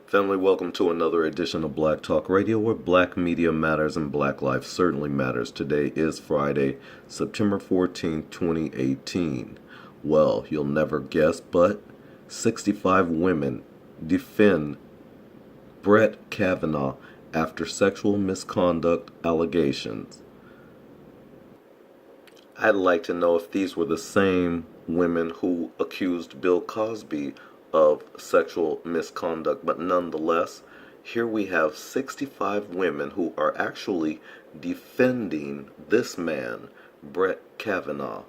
Family, welcome to another edition of Black Talk Radio, where black media matters and black life certainly matters. Today is Friday, September 14th, 2018. Well, you'll never guess, but 65 women defend Brett Kavanaugh after sexual misconduct allegations. I'd like to know if these were the same women who accused Bill Cosby of sexual misconduct, but nonetheless, here we have 65 women who are actually defending this man, Brett Kavanaugh.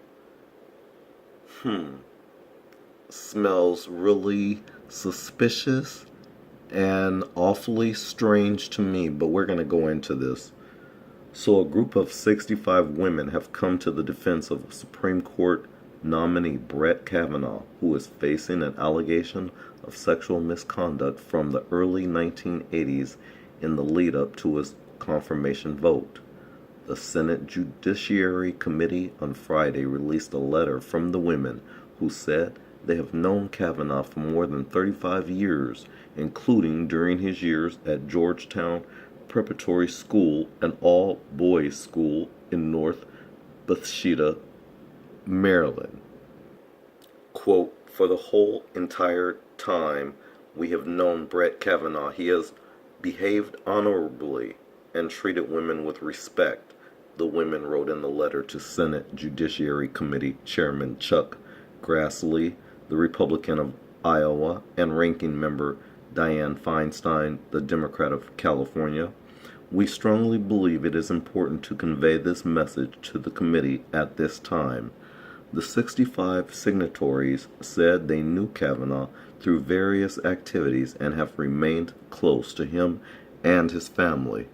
Smells really suspicious and awfully strange to me, but we're going to go into this. So a group of 65 women have come to the defense of Supreme Court nominee Brett Kavanaugh, who is facing an allegation of sexual misconduct from the early 1980s in the lead-up to his confirmation vote. The Senate Judiciary Committee on Friday released a letter from the women who said they have known Kavanaugh for more than 35 years, including during his years at Georgetown Preparatory School, an all-boys school in North Bethesda, Maryland. Quote, "For the whole entire time we have known Brett Kavanaugh, he has behaved honorably and treated women with respect," the women wrote in the letter to Senate Judiciary Committee Chairman Chuck Grassley, the Republican of Iowa, and Ranking Member Dianne Feinstein, the Democrat of California. "We strongly believe it is important to convey this message to the committee at this time." The 65 signatories said they knew Kavanaugh through various activities and have remained close to him and his family.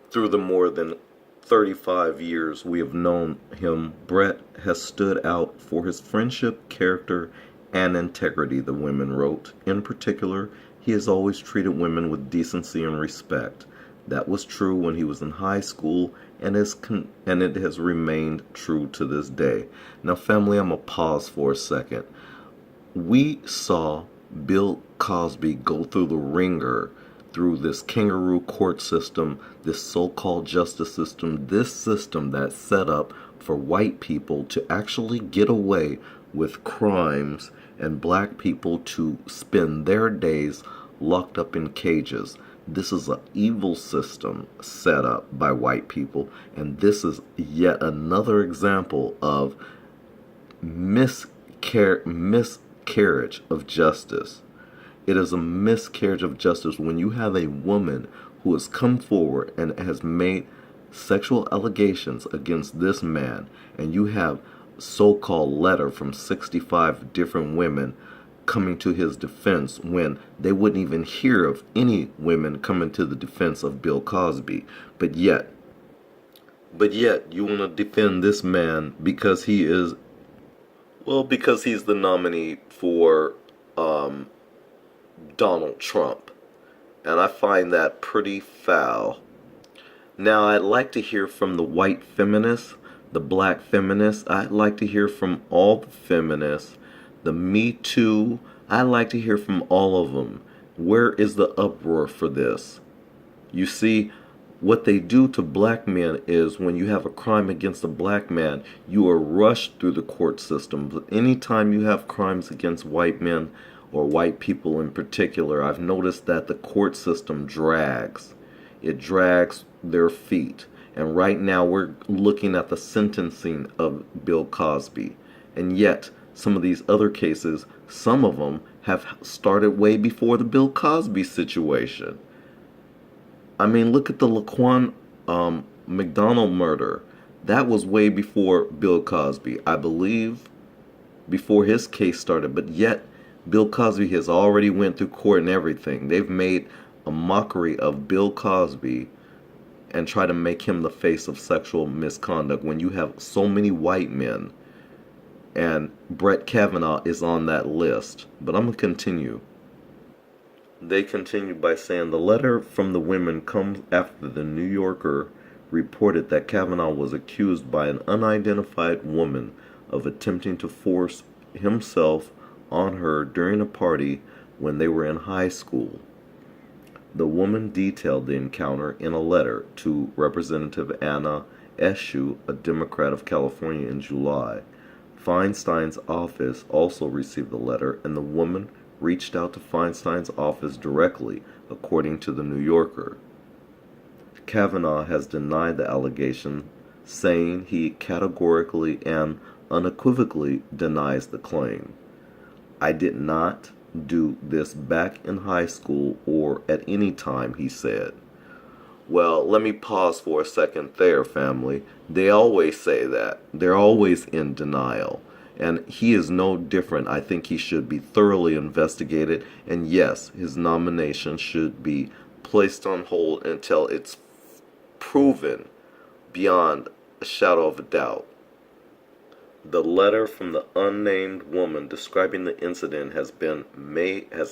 "Through the more than 35 years we have known him, Brett has stood out for his friendship, character, and integrity," the women wrote. "In particular, he has always treated women with decency and respect. That was true when he was in high school, and it has remained true to this day." Now, family, I'm going to pause for a second. We saw Bill Cosby go through the ringer, through this kangaroo court system, this so-called justice system, this system that's set up for white people to actually get away with crimes and black people to spend their days locked up in cages. This is an evil system set up by white people, and this is yet another example of miscarriage of justice. It is a miscarriage of justice when you have a woman who has come forward and has made sexual allegations against this man, and you have so-called letter from 65 different women coming to his defense when they wouldn't even hear of any women coming to the defense of Bill Cosby. But yet you want to defend this man because he's the nominee for Donald Trump. And I find that pretty foul. Now, I'd like to hear from the white feminists, the black feminists. I'd like to hear from all the feminists, the Me Too. I'd like to hear from all of them. Where is the uproar for this? You see, what they do to black men is when you have a crime against a black man, you are rushed through the court system. But anytime you have crimes against white men or white people in particular, I've noticed that the court system drags. It drags their feet. And right now we're looking at the sentencing of Bill Cosby. And yet, some of these other cases, some of them have started way before the Bill Cosby situation. I mean, look at the Laquan McDonald murder. That was way before Bill Cosby, I believe, before his case started. But yet, Bill Cosby has already went through court and everything. They've made a mockery of Bill Cosby and try to make him the face of sexual misconduct when you have so many white men. And Brett Kavanaugh is on that list. But I'm going to continue. They continue by saying the letter from the women comes after the New Yorker reported that Kavanaugh was accused by an unidentified woman of attempting to force himself on her during a party when they were in high school. The woman detailed the encounter in a letter to Representative Anna Eshoo, a Democrat of California, in July. Feinstein's office also received the letter, and the woman reached out to Feinstein's office directly, according to the New Yorker. Kavanaugh has denied the allegation, saying he categorically and unequivocally denies the claim. "I did not do this back in high school or at any time," he said. Well, let me pause for a second there, family. They always say that. They're always in denial. And he is no different. I think he should be thoroughly investigated. And yes, his nomination should be placed on hold until it's proven beyond a shadow of a doubt. The letter from the unnamed woman describing the incident has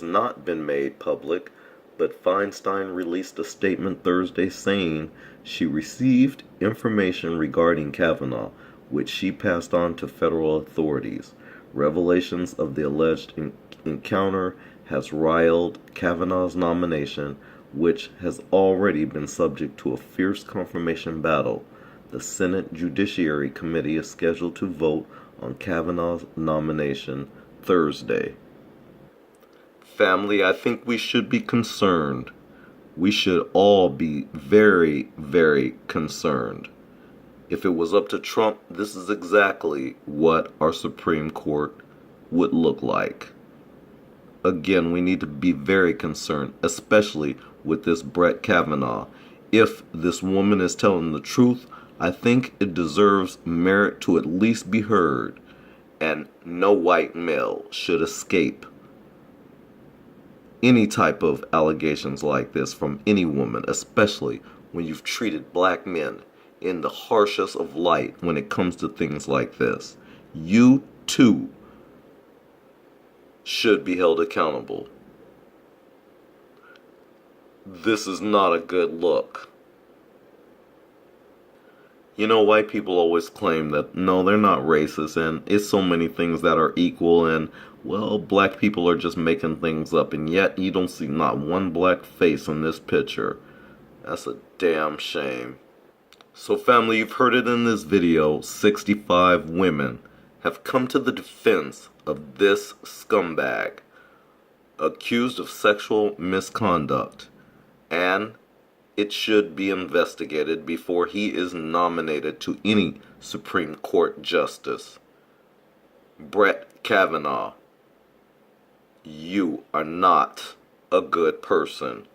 not been made public, but Feinstein released a statement Thursday saying she received information regarding Kavanaugh, which she passed on to federal authorities. Revelations of the alleged encounter has riled Kavanaugh's nomination, which has already been subject to a fierce confirmation battle. The Senate Judiciary Committee is scheduled to vote on Kavanaugh's nomination Thursday. Family, I think we should be concerned. We should all be very, very concerned. If it was up to Trump, this is exactly what our Supreme Court would look like. Again, we need to be very concerned, especially with this Brett Kavanaugh. If this woman is telling the truth, I think it deserves merit to at least be heard, and no white male should escape any type of allegations like this from any woman, especially when you've treated black men in the harshest of light when it comes to things like this. You too should be held accountable. This is not a good look. You know, white people always claim that, no, they're not racist, and it's so many things that are equal, and, well, black people are just making things up, and yet you don't see not one black face in this picture. That's a damn shame. So family, you've heard it in this video, 65 women have come to the defense of this scumbag accused of sexual misconduct, and it should be investigated before he is nominated to any Supreme Court justice. Brett Kavanaugh, you are not a good person.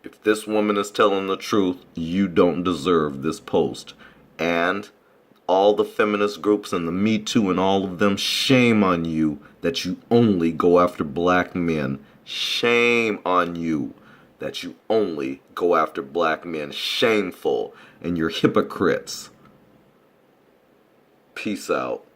If this woman is telling the truth, you don't deserve this post. And all the feminist groups and the Me Too and all of them, shame on you that you only go after black men. Shame on you that you only go after black men. Shameful. And you're hypocrites. Peace out.